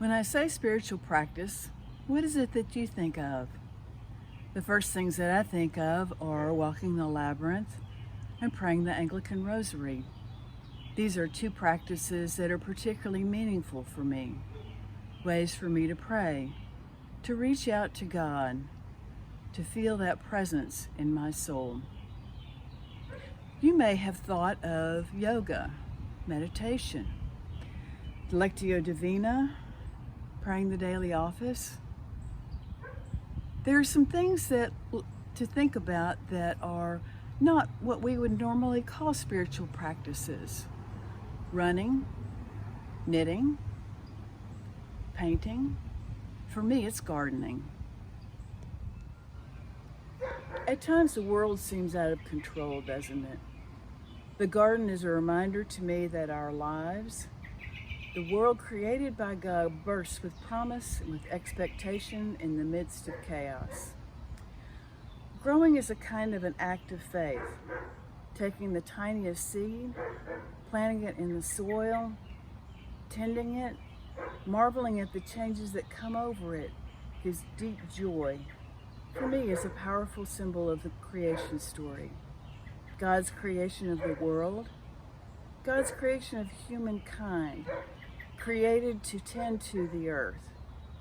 When I say spiritual practice, what is it that you think of? The first things that I think of are walking the labyrinth and praying the Anglican Rosary. These are two practices that are particularly meaningful for me. Ways for me to pray, to reach out to God, to feel that presence in my soul. You may have thought of yoga, meditation, Lectio Divina, praying the daily office. There are some things to think about that are not what we would normally call spiritual practices. Running, knitting, painting. For me, it's gardening. At times the world seems out of control, doesn't it? The garden is a reminder to me that our lives, the world created by God, bursts with promise and with expectation in the midst of chaos. Growing is a kind of an act of faith, taking the tiniest seed, planting it in the soil, tending it, marveling at the changes that come over it, gives deep joy. For me, is a powerful symbol of the creation story. God's creation of the world, God's creation of humankind, created to tend to the earth,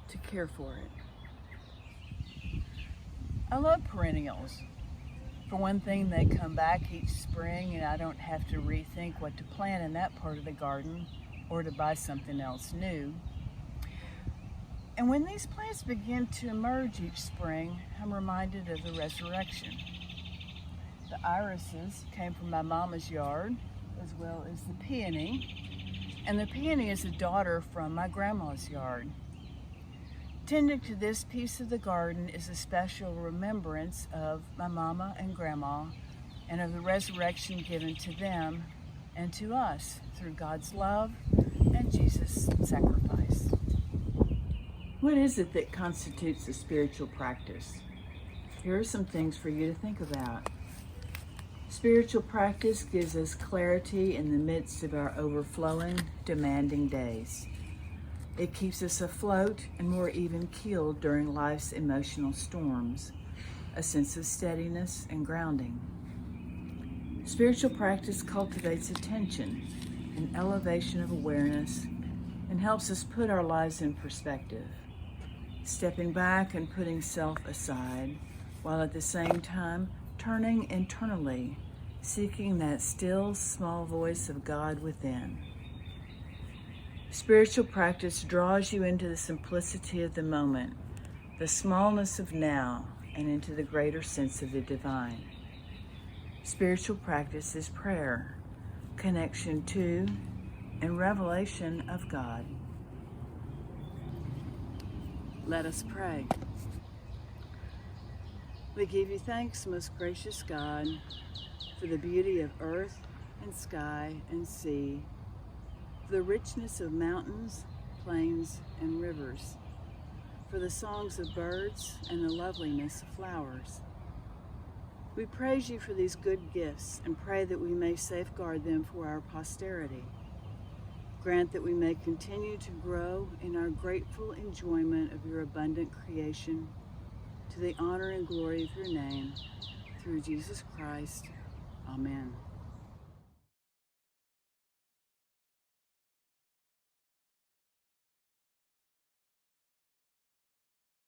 to care for it. I love perennials. For one thing, they come back each spring and I don't have to rethink what to plant in that part of the garden or to buy something else new. And when these plants begin to emerge each spring, I'm reminded of the resurrection. The irises came from my mama's yard, as well as the peony. And the peony is a daughter from my grandma's yard. Tending to this piece of the garden is a special remembrance of my mama and grandma and of the resurrection given to them and to us through God's love and Jesus' sacrifice. What is it that constitutes a spiritual practice? Here are some things for you to think about. Spiritual practice gives us clarity in the midst of our overflowing, demanding days. It keeps us afloat and more even-keeled during life's emotional storms, a sense of steadiness and grounding. Spiritual practice cultivates attention, an elevation of awareness, and helps us put our lives in perspective, stepping back and putting self aside, while at the same time turning internally, seeking that still, small voice of God within. Spiritual practice draws you into the simplicity of the moment, the smallness of now, and into the greater sense of the divine. Spiritual practice is prayer, connection to, and revelation of God. Let us pray. We give you thanks, most gracious God, for the beauty of earth and sky and sea, for the richness of mountains, plains, and rivers, for the songs of birds and the loveliness of flowers. We praise you for these good gifts and pray that we may safeguard them for our posterity. Grant that we may continue to grow in our grateful enjoyment of your abundant creation, to the honor and glory of your name, through Jesus Christ. Amen.